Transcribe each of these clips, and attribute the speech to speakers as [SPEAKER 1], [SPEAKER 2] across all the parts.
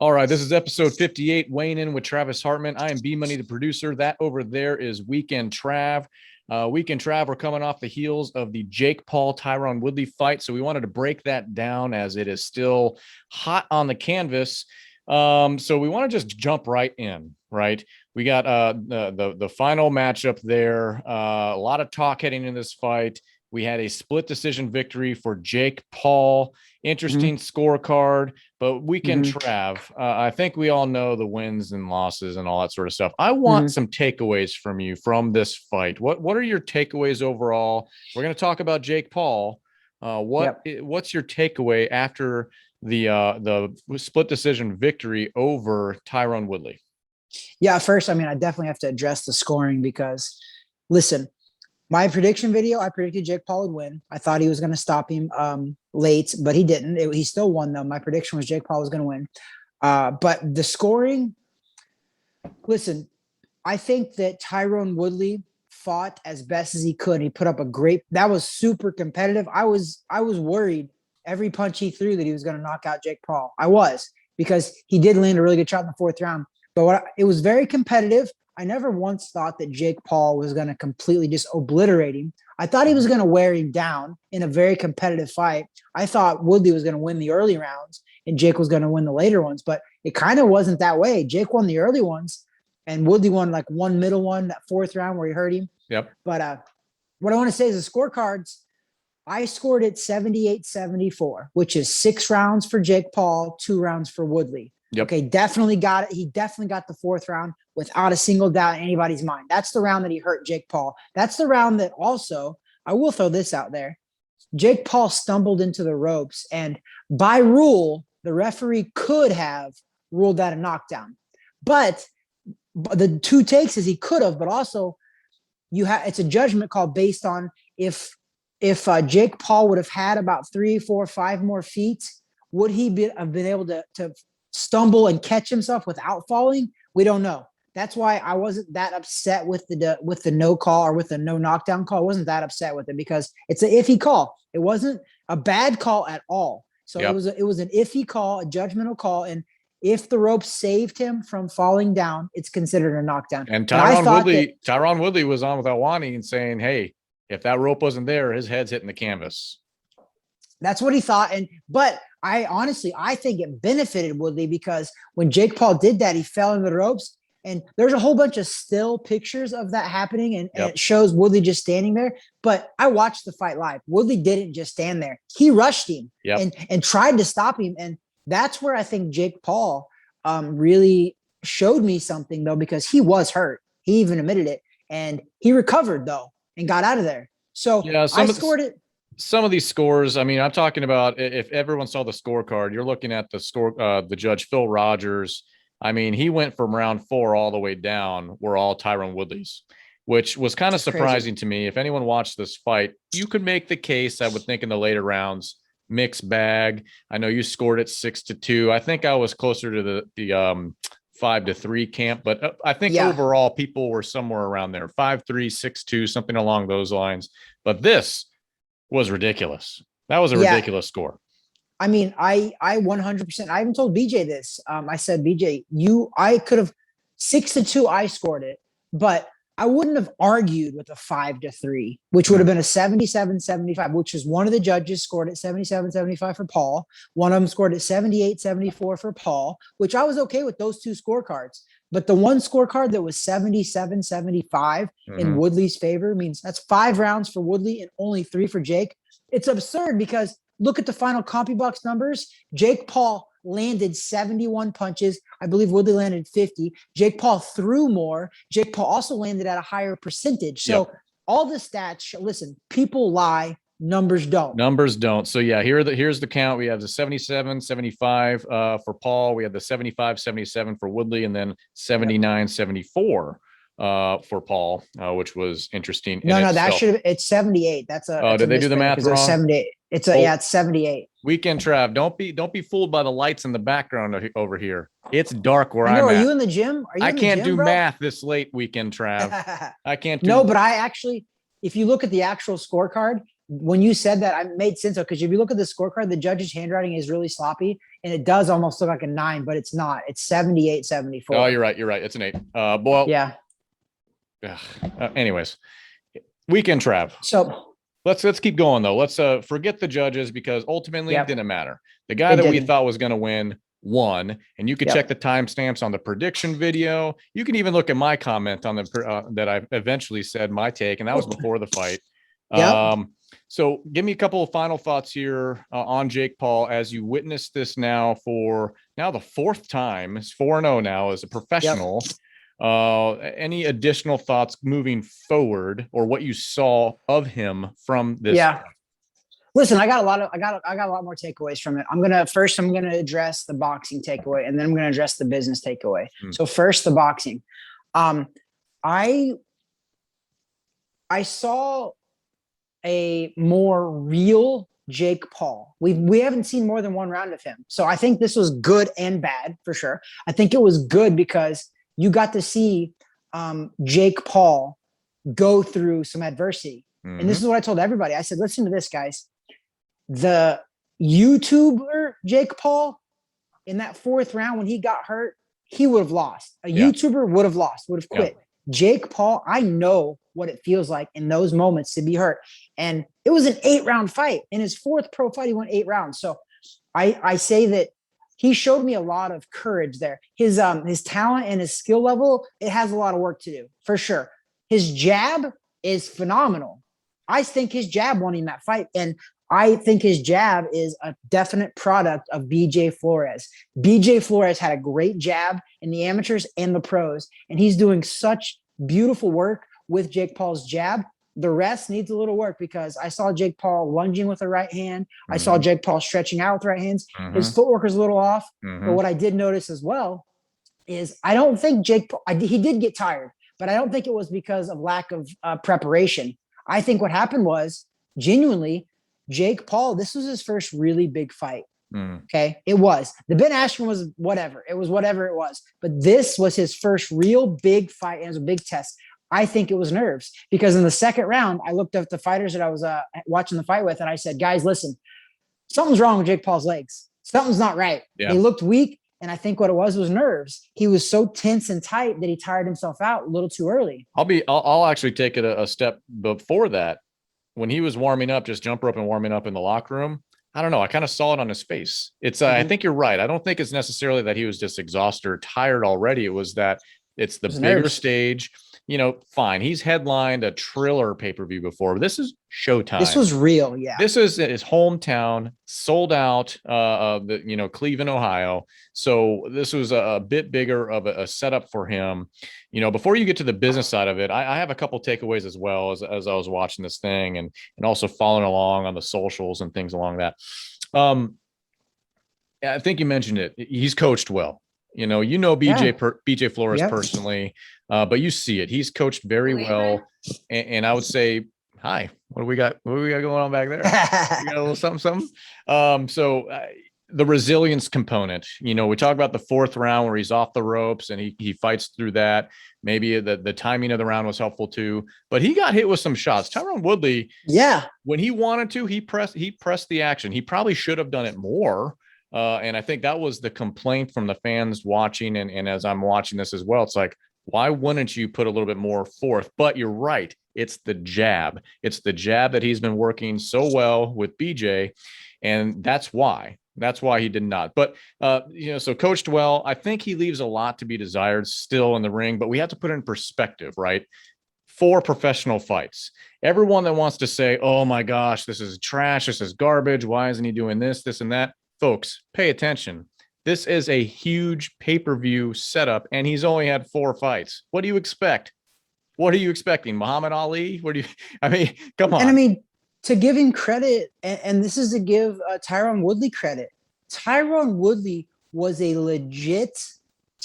[SPEAKER 1] All right, this is episode 58, weighing in with Travis Hartman. I am B Money, the producer. That over there is Weekend Trav. Weekend Trav, we're coming off the heels of the Jake Paul Tyron Woodley fight, so we wanted to break that down as it is still hot on the canvas. So we want to just jump right in, right? We got the final matchup there. A lot of talk heading into this fight. We had a split decision victory for Jake Paul. Interesting scorecard, but Weekend Trav, I think we all know the wins and losses and all that sort of stuff. I want some takeaways from you from this fight. What are your takeaways overall? We're going to talk about Jake Paul. What's your takeaway after the split decision victory over Tyron Woodley?
[SPEAKER 2] Yeah, first, I mean, I definitely have to address the scoring because, listen, my prediction video, I predicted Jake Paul would win. I thought he was going to stop him late, but he didn't. He still won, though. My prediction was Jake Paul was going to win. But the scoring, listen, I think that Tyron Woodley fought as best as he could. He put up that was super competitive. I was worried every punch he threw that he was going to knock out Jake Paul. I was, because he did land a really good shot in the fourth round. But it was very competitive. I never once thought that Jake Paul was going to completely just obliterate him. I thought he was going to wear him down in a very competitive fight. I thought Woodley was going to win the early rounds and Jake was going to win the later ones, but it kind of wasn't that way. Jake won the early ones and Woodley won like one middle one, that fourth round where he hurt him.
[SPEAKER 1] Yep.
[SPEAKER 2] But what I want to say is the scorecards, I scored it 78-74, which is 6 rounds for Jake Paul, 2 rounds for Woodley.
[SPEAKER 1] Yep.
[SPEAKER 2] Okay, definitely got it. He definitely got the fourth round without a single doubt in anybody's mind. That's the round that he hurt Jake Paul. That's the round that also, I will throw this out there. Jake Paul stumbled into the ropes, and by rule, the referee could have ruled that a knockdown. But the two takes is he could have, but also it's a judgment call based on if Jake Paul would have had about 3, 4, 5 more feet, would he have been able to stumble and catch himself without falling? We don't know. That's why I wasn't that upset with the no call or with the no knockdown call. I wasn't that upset with it because it's an iffy call. It wasn't a bad call at all. So it was an iffy call, a judgmental call, and if the rope saved him from falling down, it's considered a knockdown.
[SPEAKER 1] And Tyron Woodley was on with Alwani and saying, "Hey, if that rope wasn't there, his head's hitting the canvas."
[SPEAKER 2] That's what he thought. But I think it benefited Woodley because when Jake Paul did that, he fell in the ropes. And there's a whole bunch of still pictures of that happening. And it shows Woodley just standing there. But I watched the fight live. Woodley didn't just stand there. He rushed him and tried to stop him. And that's where I think Jake Paul really showed me something, though, because he was hurt. He even admitted it. And he recovered, though, and got out of there. So I scored it.
[SPEAKER 1] Some of these scores, I mean, I'm talking about if everyone saw the scorecard, you're looking at the score, the judge, Phil Rogers. I mean, he went from round 4 all the way down were all Tyron Woodley's, which was kind of surprising to me. If anyone watched this fight, you could make the case, I would think, in the later rounds, mixed bag. I know you scored it 6-2. I think I was closer to the 5-3 camp, but I think overall people were somewhere around there, 5-3, 6-2, something along those lines. But this was ridiculous. That was a ridiculous score.
[SPEAKER 2] I mean, I 100%, I even told BJ this. I said, BJ, I could have 6-2. I scored it, but I wouldn't have argued with a 5-3, which would have been a 77-75, which is one of the judges scored at 77-75 for Paul. One of them scored at 78-74 for Paul, which I was okay with those two scorecards. But the one scorecard that was 77-75 in Woodley's favor means that's 5 rounds for Woodley and only 3 for Jake. It's absurd because look at the final CompuBox numbers. Jake Paul landed 71 punches. I believe Woodley landed 50. Jake Paul threw more. Jake Paul also landed at a higher percentage. So all the stats, listen, people lie. Numbers don't.
[SPEAKER 1] So here's the count. We have the 77-75 for Paul. We have the 75-77 for Woodley, and then 79-74 for Paul, which was interesting.
[SPEAKER 2] That should have. It's 78.
[SPEAKER 1] Did they do the math wrong?
[SPEAKER 2] 78. It's 78.
[SPEAKER 1] Weekend Trav, don't be fooled by the lights in the background over here. It's dark where I'm at.
[SPEAKER 2] Are you in the gym?
[SPEAKER 1] I can't do math this late, Weekend Trav. I can't.
[SPEAKER 2] But I actually, if you look at the actual scorecard, when you said that, I made sense. Because if you look at the scorecard, the judge's handwriting is really sloppy. and it does almost look like a 9, but it's not. It's 78-74.
[SPEAKER 1] Oh, you're right. You're right. It's an 8. Well,
[SPEAKER 2] yeah.
[SPEAKER 1] Anyways, weekend Trav.
[SPEAKER 2] So
[SPEAKER 1] let's keep going though. Let's forget the judges because ultimately it didn't matter. The guy that we thought was going to win won, and you can check the timestamps on the prediction video. You can even look at my comment on the that I eventually said my take, and that was before the fight. So give me a couple of final thoughts here on Jake Paul as you witness this now for the 4th time. It's 4-0 now as a professional. Any additional thoughts moving forward, or what you saw of him from this?
[SPEAKER 2] Listen, I got a lot more takeaways from it. I'm gonna address the boxing takeaway, and then I'm gonna address the business takeaway. So first, the boxing. I saw a more real Jake Paul. We haven't seen more than one round of him, so I think this was good and bad for sure. I think it was good because you got to see Jake Paul go through some adversity. And this is what I told everybody. I said, listen to this, guys. The YouTuber Jake Paul in that 4th round when he got hurt, he would have lost. A YouTuber would have lost, would have quit. Jake Paul, I know what it feels like in those moments to be hurt. And it was an 8-round fight. In his 4th pro fight, he went 8 rounds. So I say that he showed me a lot of courage there. His talent and his skill level, it has a lot of work to do, for sure. His jab is phenomenal. I think his jab won him that fight. And I think his jab is a definite product of BJ Flores. BJ Flores had a great jab in the amateurs and the pros, and he's doing such beautiful work with Jake Paul's jab. The rest needs a little work because I saw Jake Paul lunging with the right hand. I saw Jake Paul stretching out with right hands. His footwork is a little off. But what I did notice as well is I don't think Jake Paul, he did get tired, but I don't think it was because of lack of preparation. I think what happened was genuinely Jake Paul, this was his first really big fight. Okay. It was. The Ben Askren was whatever. It was whatever it was. But this was his first real big fight. And it was a big test. I think it was nerves because in the 2nd round, I looked up the fighters that I was watching the fight with, and I said, guys, listen, something's wrong with Jake Paul's legs. Something's not right. They looked weak. And I think what it was nerves. He was so tense and tight that he tired himself out a little too early.
[SPEAKER 1] I'll actually take it a step before that. When he was warming up, just jump rope and warming up in the locker room, I don't know. I kind of saw it on his face. It's I think you're right. I don't think it's necessarily that he was just exhausted or tired already. It was that it's the bigger stage. You know, fine. He's headlined a Triller pay-per-view before, but this is Showtime.
[SPEAKER 2] This was real. Yeah.
[SPEAKER 1] This is his hometown, sold out, Cleveland, Ohio. So this was a bit bigger of a setup for him. You know, before you get to the business side of it, I have a couple takeaways as well as I was watching this thing and also following along on the socials and things along that. I think you mentioned it. He's coached well. BJ Flores personally, but you see it. He's coached very well, and I would say, hi. What do we got? What do we got going on back there? We got a little something. The resilience component. You know, we talk about the 4th round where he's off the ropes and he fights through that. Maybe the timing of the round was helpful too, but he got hit with some shots. Tyron Woodley, when he wanted to, he pressed the action. He probably should have done it more. And I think that was the complaint from the fans watching. And as I'm watching this as well, it's like, why wouldn't you put a little bit more forth? But you're right. It's the jab. It's the jab that he's been working so well with BJ. And that's why he did not. But, so coached well. I think he leaves a lot to be desired still in the ring, but we have to put it in perspective, right? 4 professional fights. Everyone that wants to say, oh my gosh, this is trash. This is garbage. Why isn't he doing this, and that? Folks, pay attention. This is a huge pay-per-view setup, and he's only had 4 fights. What do you expect? What are you expecting? Muhammad Ali? Come on.
[SPEAKER 2] And to give him credit, and this is to give Tyron Woodley credit. Tyron Woodley was a legit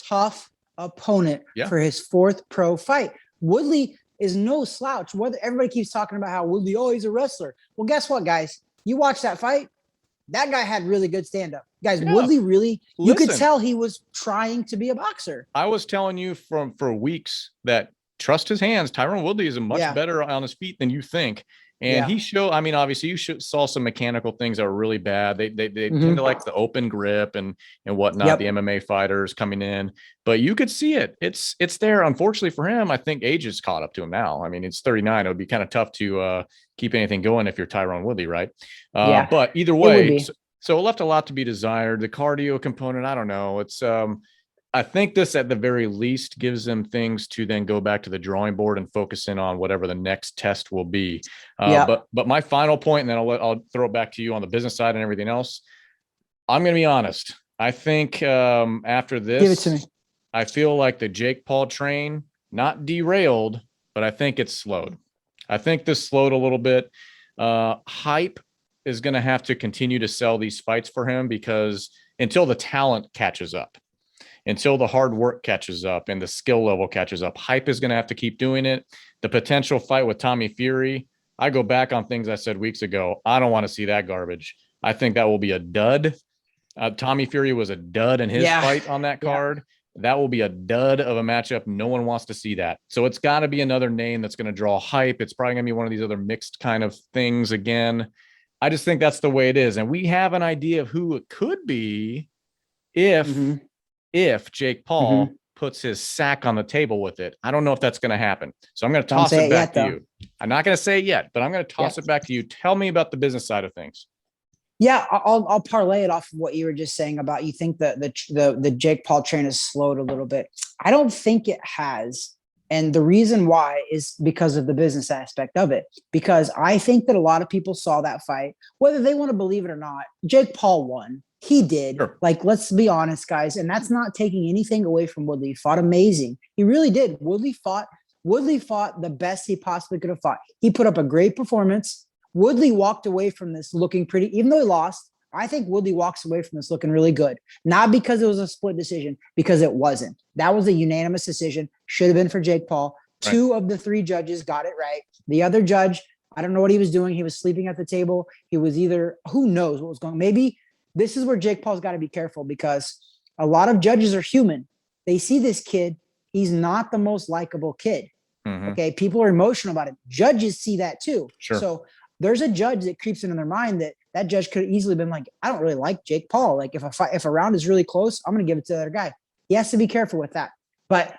[SPEAKER 2] tough opponent for his 4th pro fight. Woodley is no slouch. Whether everybody keeps talking about how Woodley, he's a wrestler. Well, guess what, guys? You watch that fight. That guy had really good stand-up. Guys, Woodley really, you could tell he was trying to be a boxer.
[SPEAKER 1] I was telling you for weeks that trust his hands. Tyron Woodley is much better on his feet than you think. And he showed, I mean, obviously saw some mechanical things that were really bad. They tend to like the open grip and whatnot, the MMA fighters coming in, but you could see it. It's there. Unfortunately for him, I think age has caught up to him now. I mean, it's 39. It would be kind of tough to keep anything going if you're Tyron Woodley, right? But either way, so it left a lot to be desired. The cardio component, I don't know. It's I think this at the very least gives them things to then go back to the drawing board and focus in on whatever the next test will be. But my final point, and then I'll throw it back to you on the business side and everything else. I'm going to be honest. I think after this,
[SPEAKER 2] give it to me.
[SPEAKER 1] I feel like the Jake Paul train, not derailed, but I think it's slowed. I think this slowed a little bit. Hype is going to have to continue to sell these fights for him because until the talent catches up, until the hard work catches up and the skill level catches up, hype is going to have to keep doing it. The potential fight with Tommy Fury, I go back on things I said weeks ago. I don't want to see that garbage. I think that will be a dud. Tommy Fury was a dud in his fight on that card. That will be a dud of a matchup. No one wants to see that. So it's got to be another name that's going to draw hype. It's probably going to be one of these other mixed kind of things again. I just think that's the way it is. And we have an idea of who it could be if Jake Paul puts his sack on the table with it. I don't know if that's going to happen. So I'm going to toss it back to you. I'm not going to say it yet, but I'm going to toss it back to you. Tell me about the business side of things.
[SPEAKER 2] Yeah, I'll parlay it off of what you were just saying about you think that the Jake Paul train has slowed a little bit. I don't think it has. And the reason why is because of the business aspect of it. Because I think that a lot of people saw that fight, whether they want to believe it or not. Jake Paul won. He did. Sure. Like, let's be honest, guys. And that's not taking anything away from Woodley. He fought amazing. He really did. Woodley fought the best he possibly could have fought. He put up a great performance. Woodley walked away from this looking pretty, even though he lost. I think Woodley walks away from this looking really good. Not because it was a split decision, because it wasn't. That was a unanimous decision. Should have been for Jake Paul. Right. 2 of the 3 judges got it right. The other judge, I don't know what he was doing. He was sleeping at the table. He was either, who knows what was going on. Maybe this is where Jake Paul's got to be careful because a lot of judges are human. They see this kid. He's not the most likable kid. Okay. People are emotional about it. Judges see that too.
[SPEAKER 1] Sure.
[SPEAKER 2] So there's a judge that creeps into their mind that judge could have easily been like, I don't really like Jake Paul. Like if a round is really close, I'm going to give it to the other guy. He has to be careful with that. But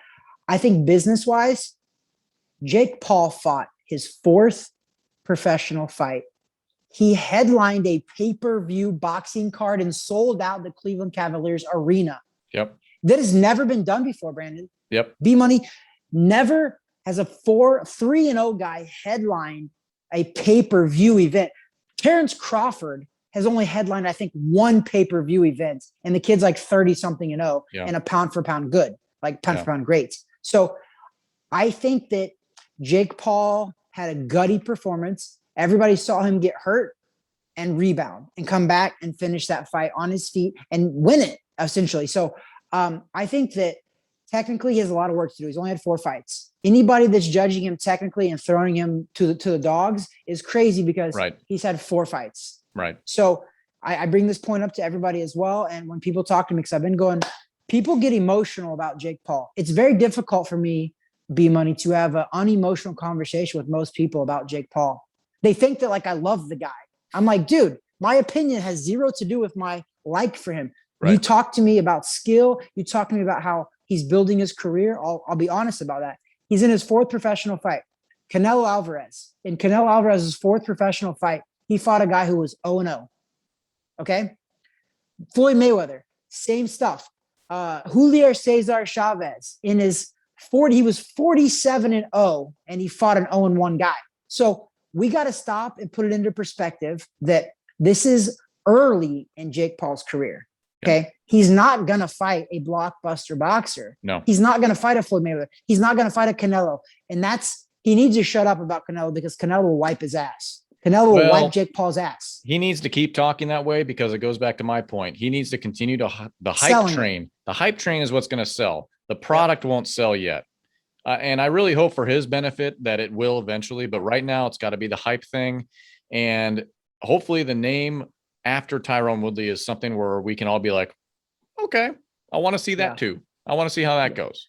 [SPEAKER 2] I think business wise, Jake Paul fought his 4th professional fight. He headlined a pay-per-view boxing card and sold out the Cleveland Cavaliers arena.
[SPEAKER 1] Yep.
[SPEAKER 2] That has never been done before, Brandon.
[SPEAKER 1] Yep.
[SPEAKER 2] B-Money never has a 3-0 guy headline a pay-per-view event. Terrence Crawford has only headlined, I think, 1 pay-per-view event, and the kid's like 30-something and 0 and a pound-for-pound good, like pound-for-pound great. So I think that Jake Paul had a gutty performance. Everybody saw him get hurt and rebound and come back and finish that fight on his feet and win it, essentially. So I think that technically he has a lot of work to do. He's only had 4 fights. Anybody that's judging him technically and throwing him to the dogs is crazy because he's had 4 fights.
[SPEAKER 1] Right.
[SPEAKER 2] So I bring this point up to everybody as well. And when people talk to me, because I've been going, people get emotional about Jake Paul. It's very difficult for me, B-Money, to have an unemotional conversation with most people about Jake Paul. They think that like I love the guy. I'm like, dude, my opinion has 0 to do with my like for him. Right. You talk to me about skill. You talk to me about how he's building his career. I'll be honest about that. He's in his 4th professional fight. Canelo Alvarez. In Canelo Alvarez's 4th professional fight, he fought a guy who was 0-0. Okay? Floyd Mayweather, same stuff. Julio Cesar Chavez, in his 40, he was 47-0, and he fought an 0-1 guy. So we got to stop and put it into perspective that this is early in Jake Paul's career. Okay. He's not going to fight a blockbuster boxer.
[SPEAKER 1] No.
[SPEAKER 2] He's not going to fight a Floyd Mayweather. He's not going to fight a Canelo. And he needs to shut up about Canelo because Canelo will wipe his ass. Canelo will wipe Jake Paul's ass.
[SPEAKER 1] He needs to keep talking that way because it goes back to my point. He needs to continue the hype train. The hype train is what's going to sell. The product won't sell yet. And I really hope for his benefit that it will eventually. But right now it's got to be the hype thing. And hopefully the name after Tyron Woodley is something where we can all be like, okay, I want to see that too. I want to see how that goes.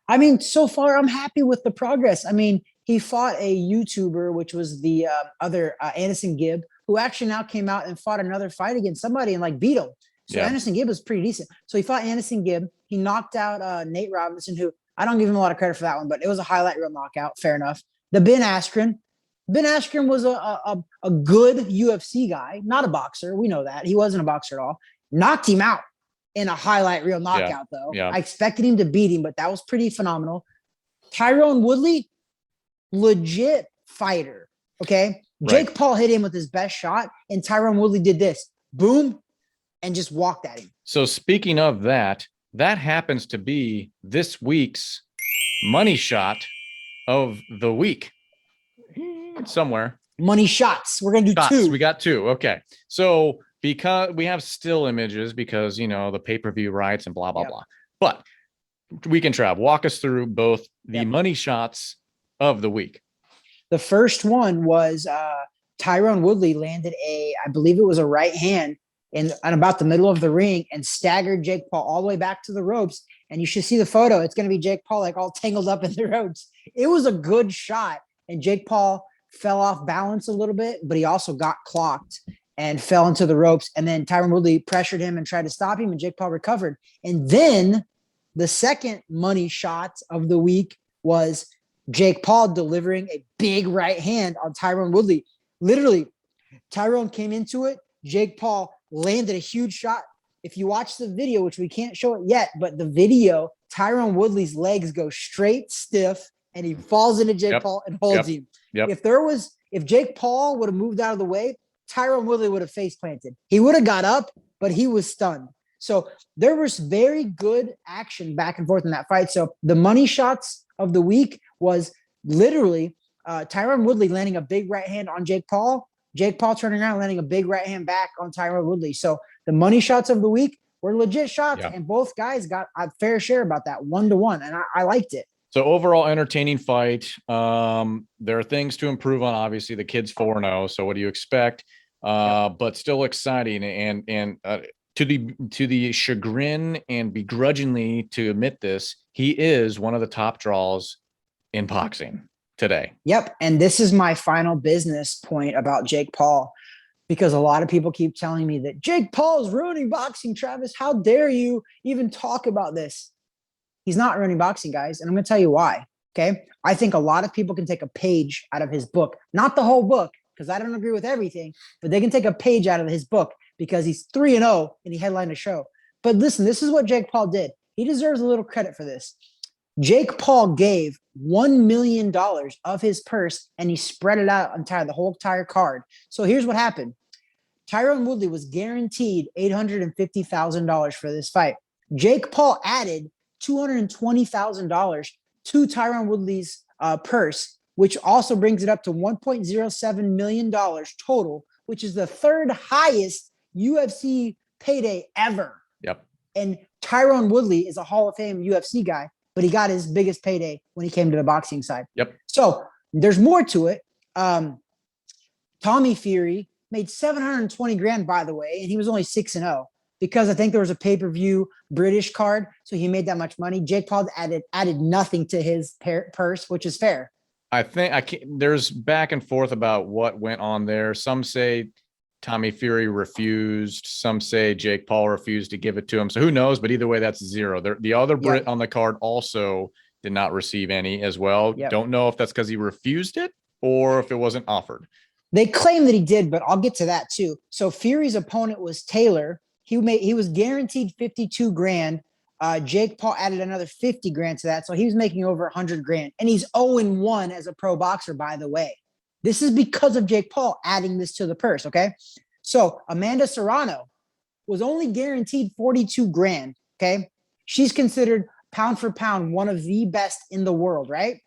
[SPEAKER 2] I mean, so far I'm happy with the progress. I mean, he fought a YouTuber, which was the other Anderson Gibb, who actually now came out and fought another fight against somebody and like beat him. So Anderson Gibb was pretty decent. So he fought Anderson Gibb. He knocked out Nate Robinson, who I don't give him a lot of credit for that one, but it was a highlight reel knockout. Fair enough. The Ben Askren. Ben Askren was a good UFC guy, not a boxer. We know that. He wasn't a boxer at all. Knocked him out in a highlight reel knockout, though.
[SPEAKER 1] Yeah.
[SPEAKER 2] I expected him to beat him, but that was pretty phenomenal. Tyron Woodley, legit fighter. Okay. Right. Jake Paul hit him with his best shot, and Tyron Woodley did this. Boom. And just walked at him.
[SPEAKER 1] So speaking of that, that happens to be this week's money shot of the week. Somewhere.
[SPEAKER 2] Money shots. We're going to do two.
[SPEAKER 1] We got two. Okay. So because we have still images because, you know, the pay-per-view rights and blah, blah, blah. But Weekend Trav, walk us through both the money shots of the week.
[SPEAKER 2] The first one was Tyron Woodley landed I believe it was a right hand in about the middle of the ring and staggered Jake Paul all the way back to the ropes. And you should see the photo. It's going to be Jake Paul like all tangled up in the ropes. It was a good shot. And Jake Paul fell off balance a little bit, but he also got clocked and fell into the ropes. And then Tyron Woodley pressured him and tried to stop him, and Jake Paul recovered. And then the second money shot of the week was Jake Paul delivering a big right hand on Tyron Woodley. Literally, Tyron came into it. Jake Paul landed a huge shot. If you watch the video, which we can't show it yet, but the video, Tyron Woodley's legs go straight stiff and he falls into Jake Paul and holds him. If Jake Paul would have moved out of the way, Tyron Woodley would have face planted. He would have got up, but he was stunned. So there was very good action back and forth in that fight. So the money shots of the week was literally Tyron Woodley landing a big right hand on Jake Paul turning around, landing a big right hand back on Tyron Woodley. So the money shots of the week were legit shots, and both guys got a fair share about that 1-to-1, and I liked it.
[SPEAKER 1] So overall entertaining fight. There are things to improve on. Obviously, the kid's 4-0. So what do you expect? But still exciting, and to the chagrin and begrudgingly to admit this, he is one of the top draws in boxing today.
[SPEAKER 2] Yep. And this is my final business point about Jake Paul, because a lot of people keep telling me that Jake Paul is ruining boxing. Travis, how dare you even talk about this? He's not ruining boxing, guys. And I'm going to tell you why. Okay. I think a lot of people can take a page out of his book, not the whole book, because I don't agree with everything, but they can take a page out of his book because he's 3-0 and he headlined a show. But listen, this is what Jake Paul did. He deserves a little credit for this. Jake Paul gave $1 million of his purse and he spread it out the whole entire card. So here's what happened. Tyron Woodley was guaranteed $850,000 for this fight. Jake Paul added $220,000 to Tyron Woodley's purse, which also brings it up to $1.07 million total, which is the third highest UFC payday ever.
[SPEAKER 1] Yep.
[SPEAKER 2] And Tyron Woodley is a Hall of Fame UFC guy, but he got his biggest payday when he came to the boxing side.
[SPEAKER 1] Yep.
[SPEAKER 2] So there's more to it. Tommy Fury made $720,000, by the way, and he was only 6-0 because I think there was a pay-per-view British card, so he made that much money. Jake Paul added nothing to his purse, which is fair.
[SPEAKER 1] I think there's back and forth about what went on there. Some say Tommy Fury refused. Some say Jake Paul refused to give it to him. So who knows? But either way, that's zero. The other Brit on the card also did not receive any as well. Yep. Don't know if that's because he refused it or if it wasn't offered.
[SPEAKER 2] They claim that he did, but I'll get to that too. So Fury's opponent was Taylor. He was guaranteed $52,000. Jake Paul added another $50,000 to that. So he was making over $100,000, and he's 0-1 as a pro boxer, by the way. This is because of Jake Paul adding this to the purse. Okay. So Amanda Serrano was only guaranteed $42,000. Okay. She's considered pound for pound one of the best in the world, right?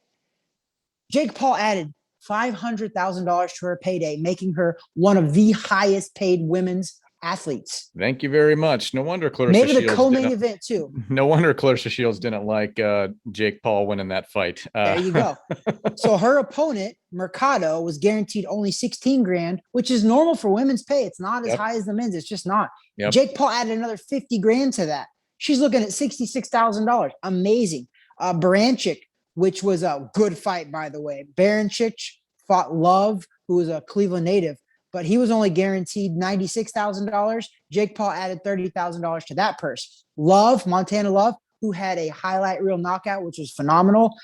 [SPEAKER 2] Jake Paul added $500,000 to her payday, making her one of the highest paid women's athletes.
[SPEAKER 1] Thank you very much. No wonder Clarissa
[SPEAKER 2] maybe the
[SPEAKER 1] Shields
[SPEAKER 2] co-main event too.
[SPEAKER 1] No wonder Clarissa Shields didn't like Jake Paul winning that fight.
[SPEAKER 2] There you go. So her opponent, Mercado, was guaranteed only $16,000, which is normal for women's pay. It's not as high as the men's. It's just not. Jake Paul added another $50,000 to that. She's looking at $66,000. Amazing. Baranchik which was a good fight, by the way. Baranchik fought Love, who was a Cleveland native, but he was only guaranteed $96,000. Jake Paul added $30,000 to that purse. Love, Montana Love, who had a highlight reel knockout, which was phenomenal.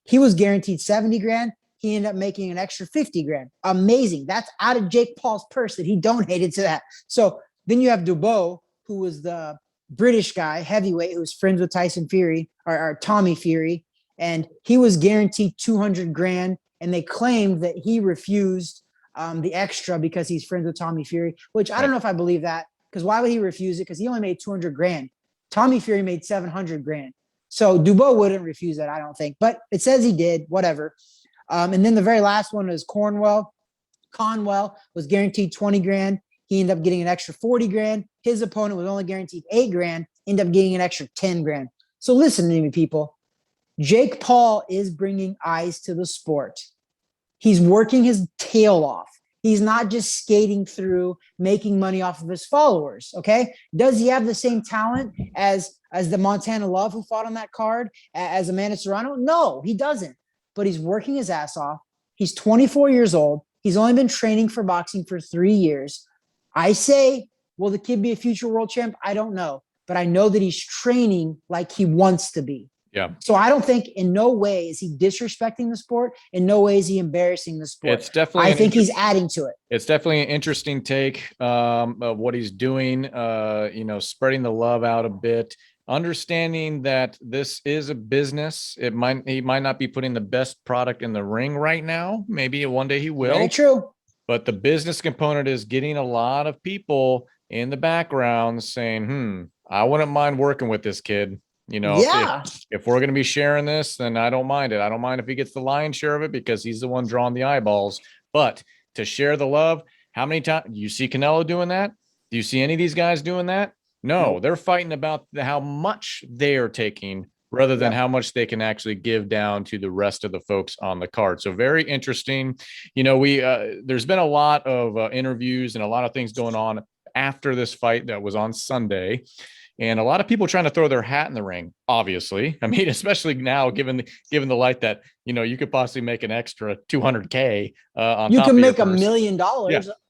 [SPEAKER 2] He was guaranteed 70 grand. He ended up making an extra 50 grand. Amazing. That's out of Jake Paul's purse that he donated to that. So then you have Dubois, who was the British guy, heavyweight, who was friends with Tyson Fury or Tommy Fury. And he was guaranteed 200 grand. And they claimed that he refused the extra because he's friends with Tommy Fury, which I don't know if I believe that, because why would he refuse it? Because he only made 200 grand. Tommy Fury made 700 grand. So Dubois wouldn't refuse that, I don't think. But it says he did, whatever. And then the very last one is Conwell was guaranteed 20 grand. He ended up getting an extra 40 grand. His opponent was only guaranteed 8 grand, ended up getting an extra 10 grand. So listen to me, people. Jake Paul is bringing eyes to the sport. He's working his tail off. He's not just skating through, making money off of his followers, okay? Does he have the same talent as the Montana Love who fought on that card, as Amanda Serrano? No, he doesn't. But he's working his ass off. He's 24 years old. He's only been training for boxing for 3 years. I say, will the kid be a future world champ? I don't know. But I know that he's training like he wants to be.
[SPEAKER 1] Yeah.
[SPEAKER 2] So I don't think in no way is he disrespecting the sport. In no way is he embarrassing the sport.
[SPEAKER 1] It's definitely.
[SPEAKER 2] I think he's adding to it.
[SPEAKER 1] It's definitely an interesting take of what he's doing. Spreading the love out a bit, understanding that this is a business. He might not be putting the best product in the ring right now. Maybe one day he will.
[SPEAKER 2] Very true.
[SPEAKER 1] But the business component is getting a lot of people in the background saying, I wouldn't mind working with this kid. If we're going to be sharing this, then I don't mind it. I don't mind if he gets the lion's share of it because he's the one drawing the eyeballs. But to share the love, how many times do you see Canelo doing that? Do you see any of these guys doing that? No, they're fighting about how much they are taking rather than how much they can actually give down to the rest of the folks on the card. So very interesting. There's been a lot of interviews and a lot of things going on after this fight that was on Sunday. And a lot of people trying to throw their hat in the ring, obviously. I mean, especially now, given the light that, you could possibly make an extra $200K on
[SPEAKER 2] you
[SPEAKER 1] top
[SPEAKER 2] can
[SPEAKER 1] of your
[SPEAKER 2] make $1
[SPEAKER 1] purse.
[SPEAKER 2] million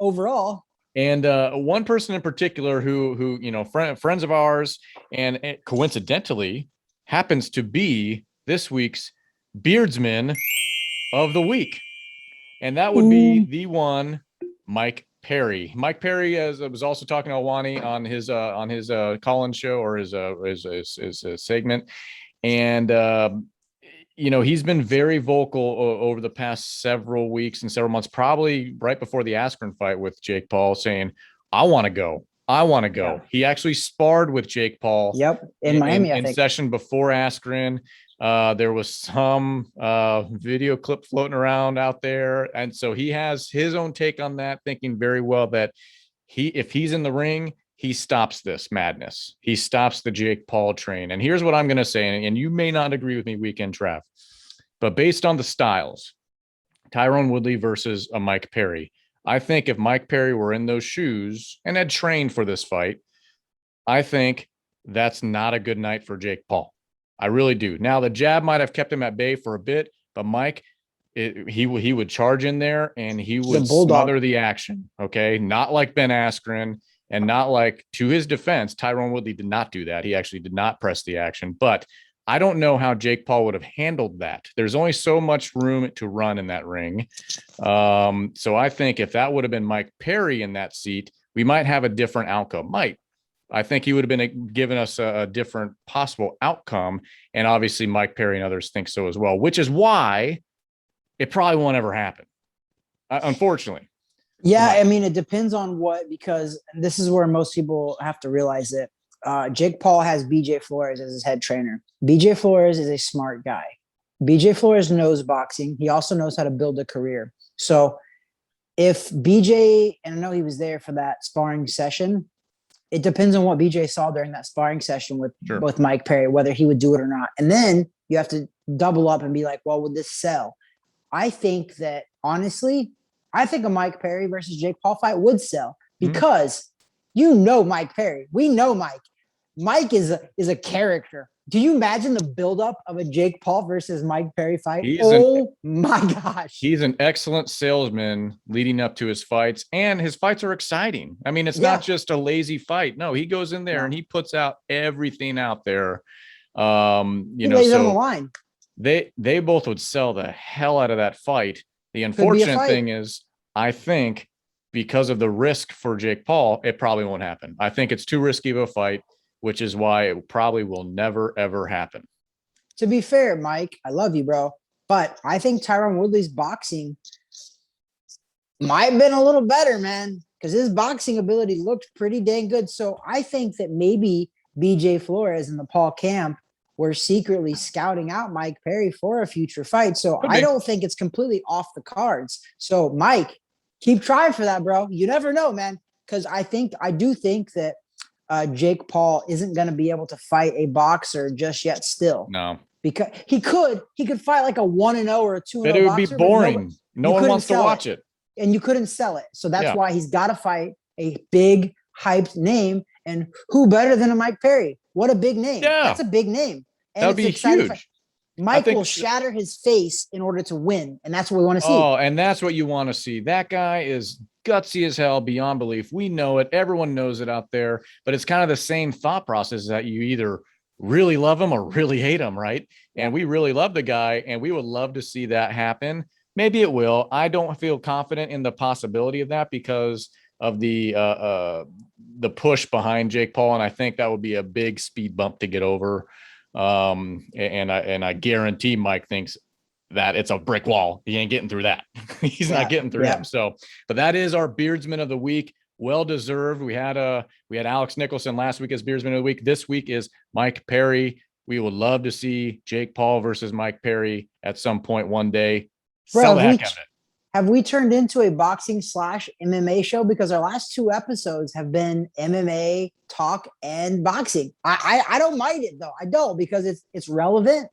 [SPEAKER 2] overall.
[SPEAKER 1] And one person in particular who friends of ours, and coincidentally happens to be this week's Beardsman of the week. And that would be the one, Mike Perry. Mike Perry was also talking to Awani on his call-in show or his segment, and he's been very vocal over the past several weeks and several months, probably right before the Askren fight with Jake Paul, saying, "I want to go. I want to go." Yeah. He actually sparred with Jake Paul.
[SPEAKER 2] Yep, in Miami, I think.
[SPEAKER 1] Session before Askren. There was some video clip floating around out there. And so he has his own take on that, thinking very well that if he's in the ring, he stops this madness. He stops the Jake Paul train. And here's what I'm going to say, and you may not agree with me, Weekend Trav, but based on the styles, Tyron Woodley versus a Mike Perry, I think if Mike Perry were in those shoes and had trained for this fight, I think that's not a good night for Jake Paul. I really do. Now, the jab might have kept him at bay for a bit, but Mike, he would charge in there and he would smother the action, okay? Not like Ben Askren and not like, to his defense, Tyron Woodley did not do that. He actually did not press the action, but I don't know how Jake Paul would have handled that. There's only so much room to run in that ring. So I think if that would have been Mike Perry in that seat, we might have a different outcome. I think he would have been giving us a different possible outcome. And obviously Mike Perry and others think so as well, which is why it probably won't ever happen. Unfortunately.
[SPEAKER 2] Yeah. I mean, it depends on because this is where most people have to realize that Jake Paul has BJ Flores as his head trainer. BJ Flores is a smart guy. BJ Flores knows boxing. He also knows how to build a career. So if BJ, and I know he was there for that sparring session, it depends on what BJ saw during that sparring session with Mike Perry, whether he would do it or not. And then you have to double up and be like, well, would this sell? I think that, honestly, I think a Mike Perry versus Jake Paul fight would sell because Mike Perry. We know Mike. Mike is a character. Do you imagine the buildup of a Jake Paul versus Mike Perry fight? My gosh.
[SPEAKER 1] He's an excellent salesman leading up to his fights, and his fights are exciting. I mean, it's not just a lazy fight. No, he goes in there and he puts out everything out there. He
[SPEAKER 2] lays on the line.
[SPEAKER 1] They both would sell the hell out of that fight. The unfortunate thing is, I think because of the risk for Jake Paul, it probably won't happen. I think it's too risky of a fight, which is why it probably will never, ever happen.
[SPEAKER 2] To be fair, Mike, I love you, bro. But I think Tyron Woodley's boxing might have been a little better, man, because his boxing ability looked pretty dang good. So I think that maybe BJ Flores and the Paul camp were secretly scouting out Mike Perry for a future fight. So I don't think it's completely off the cards. So, Mike, keep trying for that, bro. You never know, man, because I do think that Jake Paul isn't going to be able to fight a boxer just yet still.
[SPEAKER 1] No.
[SPEAKER 2] Because he could fight like a 1-0 or a 2-0
[SPEAKER 1] but it would be boring. No one wants to watch it.
[SPEAKER 2] And you couldn't sell it. So that's why he's got to fight a big hyped name. And who better than a Mike Perry? What a big name.
[SPEAKER 1] Yeah.
[SPEAKER 2] That's a big name. And
[SPEAKER 1] that would be huge.
[SPEAKER 2] Mike will shatter his face in order to win. And that's what we want to see.
[SPEAKER 1] Oh, and that's what you want to see. That guy is gutsy as hell beyond belief. We know it. Everyone knows it out there. But it's kind of the same thought process that you either really love him or really hate him, right? And we really love the guy, and we would love to see that happen. Maybe it will. I don't feel confident in the possibility of that because of the push behind Jake Paul, and I think that would be a big speed bump to get over. And I guarantee Mike thinks that it's a brick wall. He ain't getting through that. He's not getting through him. So, but that is our Beardsman of the Week. Well deserved. We had Alex Nicholson last week as Beardsman of the Week. This week is Mike Perry. We would love to see Jake Paul versus Mike Perry at some point one day. Sell the heck out of it.
[SPEAKER 2] Have we turned into a boxing / MMA show? Because our last 2 episodes have been MMA talk and boxing. I don't mind it though. I don't, because it's relevant.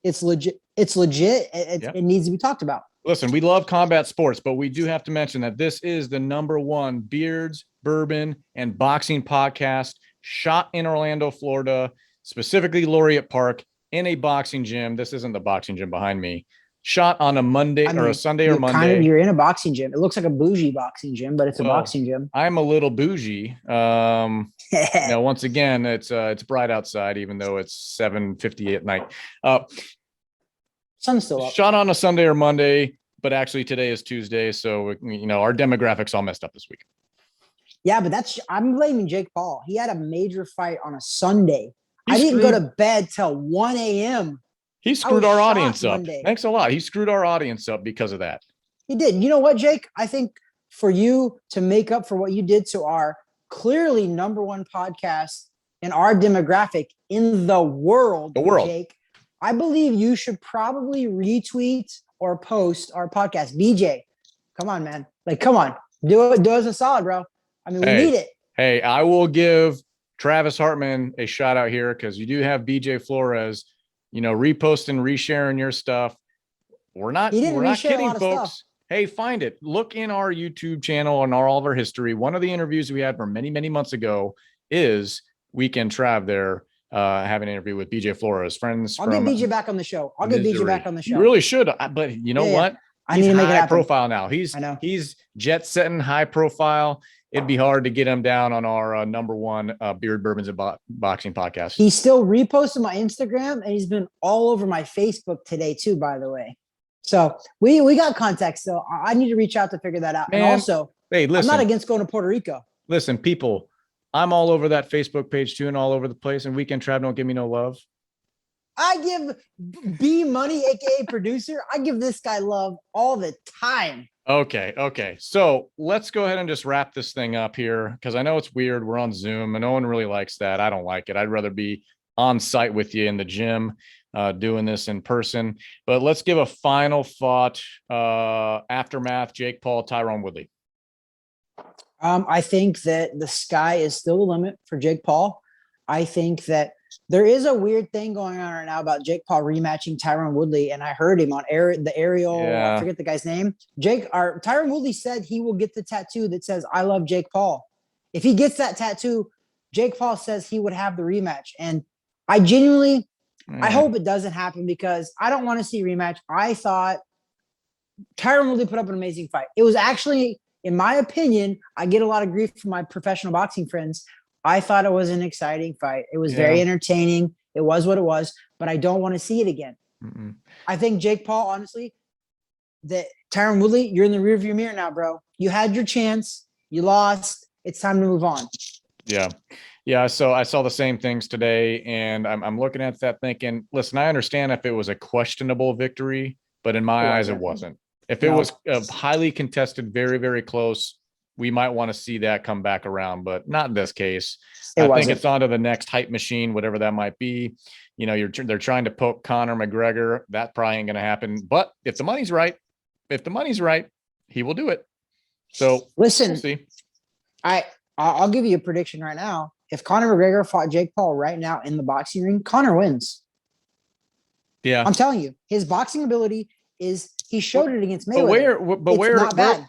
[SPEAKER 2] It's legit. It needs to be talked about.
[SPEAKER 1] Listen, we love combat sports, but we do have to mention that this is the #1 beards, bourbon, and boxing podcast shot in Orlando, Florida, specifically Laureate Park, in a boxing gym. This isn't the boxing gym behiing me. Shot on a Monday or a Sunday or Monday.
[SPEAKER 2] You're in a boxing gym. It looks like a bougie boxing gym, but it's a boxing gym.
[SPEAKER 1] I'm a little bougie. Once again, it's bright outside, even though it's 7:58 at night.
[SPEAKER 2] Sun's still up.
[SPEAKER 1] Shot on a Sunday or Monday, but actually today is Tuesday, so our demographics all messed up this week.
[SPEAKER 2] Yeah, but I'm blaming Jake Paul. He had a major fight on a Sunday. I didn't go to bed till 1 a.m.
[SPEAKER 1] He screwed our audience up. Thanks a lot. He screwed our audience up because of that.
[SPEAKER 2] He did. You know what, Jake? I think for you to make up for what you did to our clearly #1 podcast in our demographic in the world, Jake, I believe you should probably retweet or post our podcast. BJ, come on, man. Come on. Do us a solid, bro. I mean, we need it.
[SPEAKER 1] Hey, I will give Travis Hartman a shout out here because you do have BJ Flores, reposting, resharing your stuff. We're not kidding, folks. Hey, find it. Look in our YouTube channel and all of our history. One of the interviews we had from many, many months ago is Weekend Trav there. Having an interview with BJ Flores, friends.
[SPEAKER 2] I'll get BJ back on the show.
[SPEAKER 1] You really should. But you know what?
[SPEAKER 2] I need to make it happen.
[SPEAKER 1] High profile now. He's jet setting, high profile. It'd be hard to get him down on our #1 Beard Bourbons and Boxing podcast.
[SPEAKER 2] He still reposted my Instagram, and he's been all over my Facebook today too, by the way. So we got contacts. So I need to reach out to figure that out. Man, and also,
[SPEAKER 1] hey, listen,
[SPEAKER 2] I'm not against going to Puerto Rico.
[SPEAKER 1] Listen, people. I'm all over that Facebook page too and all over the place. And Weekend Trav don't give me no love.
[SPEAKER 2] I give B Money, aka producer. I give this guy love all the time.
[SPEAKER 1] Okay. So let's go ahead and just wrap this thing up here because I know it's weird. We're on Zoom and no one really likes that. I don't like it. I'd rather be on site with you in the gym doing this in person. But let's give a final thought. Aftermath, Jake Paul, Tyron Woodley.
[SPEAKER 2] I think that the sky is still the limit for Jake Paul. I think that there is a weird thing going on right now about Jake Paul rematching Tyron Woodley, and I heard him on the aerial. Yeah. I forget the guy's name. Tyron Woodley said he will get the tattoo that says "I love Jake Paul." If he gets that tattoo, Jake Paul says he would have the rematch, and I genuinely I hope it doesn't happen because I don't want to see a rematch. I thought Tyron Woodley put up an amazing fight. It was actually, in my opinion, I get a lot of grief from my professional boxing friends. I thought it was an exciting fight. It was very entertaining. It was what it was, but I don't want to see it again. I think Jake Paul, honestly, that Tyron Woodley, you're in the rearview mirror now, bro. You had your chance. You lost. It's time to move on.
[SPEAKER 1] Yeah. So I saw the same things today, and I'm looking at that thinking, listen, I understand if it was a questionable victory, but in my eyes, it wasn't. If it was a highly contested, very, very close, we might want to see that come back around, but not in this case. I think it's on to the next hype machine, whatever that might be. You know, they're trying to poke Conor McGregor. That probably ain't going to happen. But if the money's right, he will do it. So
[SPEAKER 2] listen,
[SPEAKER 1] we'll see.
[SPEAKER 2] I'll give you a prediction right now. If Conor McGregor fought Jake Paul right now in the boxing ring, Conor wins.
[SPEAKER 1] Yeah,
[SPEAKER 2] I'm telling you, his boxing ability is. He showed it against Mayweather.
[SPEAKER 1] But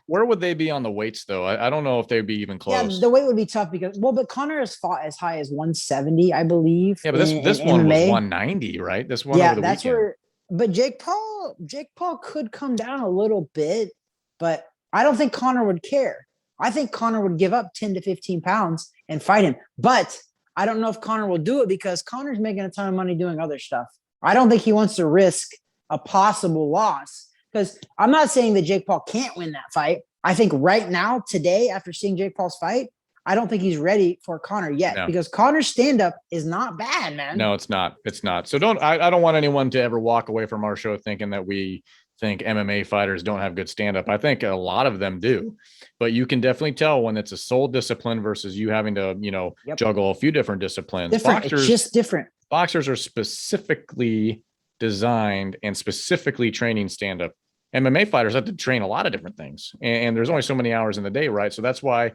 [SPEAKER 1] where would they be on the weights though? I don't know if they'd be even close.
[SPEAKER 2] Yeah, the weight would be tough because but Conor has fought as high as 170, I believe.
[SPEAKER 1] Yeah, but this one was 190, right? This one.
[SPEAKER 2] Yeah, that's where. But Jake Paul could come down a little bit, but I don't think Conor would care. I think Conor would give up 10 to 15 pounds and fight him. But I don't know if Conor will do it because Conor's making a ton of money doing other stuff. I don't think he wants to risk a possible loss. Because I'm not saying that Jake Paul can't win that fight. I think right now, today, after seeing Jake Paul's fight, I don't think he's ready for Conor yet because Conor's stand-up is not bad, man.
[SPEAKER 1] No, it's not. It's not. So I don't want anyone to ever walk away from our show thinking that we think MMA fighters don't have good stand-up. I think a lot of them do, but you can definitely tell when it's a sole discipline versus you having to, juggle a few different disciplines.
[SPEAKER 2] It's just different.
[SPEAKER 1] Boxers are specifically designed and specifically training stand-up. MMA fighters have to train a lot of different things, and there's only so many hours in the day, right? So that's why,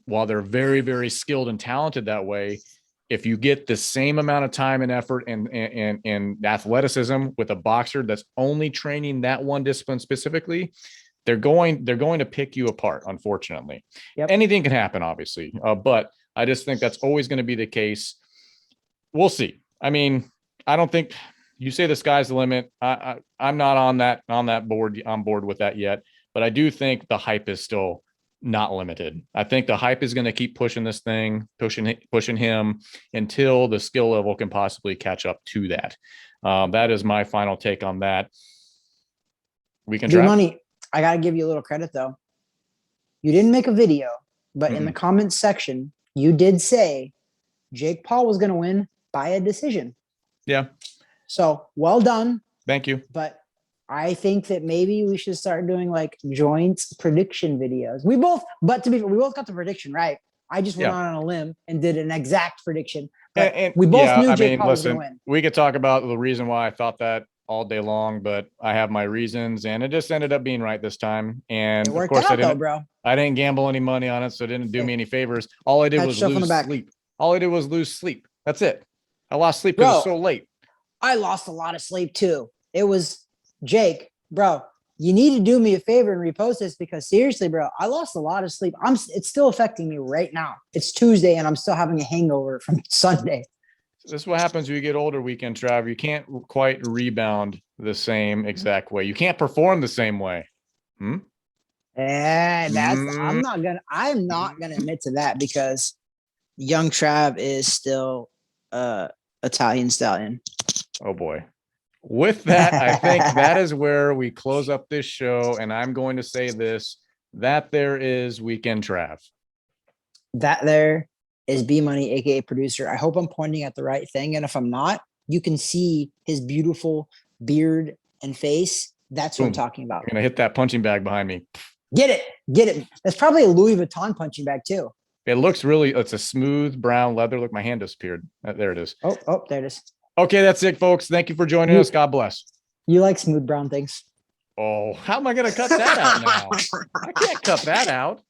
[SPEAKER 1] while they're very, very skilled and talented that way, if you get the same amount of time and effort and athleticism with a boxer that's only training that one discipline specifically, they're going to pick you apart. Unfortunately, anything can happen, obviously, but I just think that's always going to be the case. We'll see. I mean, I don't think. You say the sky's the limit. I'm not on board with that yet, but I do think the hype is still not limited. I think the hype is going to keep pushing this thing, pushing him until the skill level can possibly catch up to that. That is my final take on that. We can try.
[SPEAKER 2] Money. I got to give you a little credit though. You didn't make a video, but in the comments section, you did say Jake Paul was going to win by a decision.
[SPEAKER 1] Yeah.
[SPEAKER 2] So well done.
[SPEAKER 1] Thank you.
[SPEAKER 2] But I think that maybe we should start doing like joint prediction videos. We both got the prediction right. I just went on a limb and did an exact prediction. But we both knew Jake Paul was going to win.
[SPEAKER 1] We could talk about the reason why I thought that all day long, but I have my reasons, and it just ended up being right this time. And
[SPEAKER 2] it worked out, bro.
[SPEAKER 1] I didn't gamble any money on it, so it didn't do me any favors. All I did was lose sleep. All I did was lose sleep. That's it. I lost sleep because it was so late.
[SPEAKER 2] I lost a lot of sleep too. It was Jake, bro. You need to do me a favor and repost this because seriously, bro, I lost a lot of sleep. It's still affecting me right now. It's Tuesday and I'm still having a hangover from Sunday.
[SPEAKER 1] This is what happens when you get older, Weekend Trav. You can't quite rebound the same exact way. You can't perform the same way.
[SPEAKER 2] And I'm not gonna admit to that because young Trav is still Italian stallion.
[SPEAKER 1] Oh boy. With that, I think that is where we close up this show. And I'm going to say this, that there is Weekend Trav.
[SPEAKER 2] That there is B Money, aka producer. I hope I'm pointing at the right thing. And if I'm not, you can see his beautiful beard and face. That's what I'm talking about.
[SPEAKER 1] I'm gonna hit that punching bag behind me.
[SPEAKER 2] Get it. That's probably a Louis Vuitton punching bag too.
[SPEAKER 1] It looks it's a smooth brown leather. Look, my hand disappeared. There it is.
[SPEAKER 2] Oh, there it is.
[SPEAKER 1] Okay, that's it, folks. Thank you for joining us. God bless.
[SPEAKER 2] You like smooth brown things.
[SPEAKER 1] Oh, how am I going to cut that out now? I can't cut that out.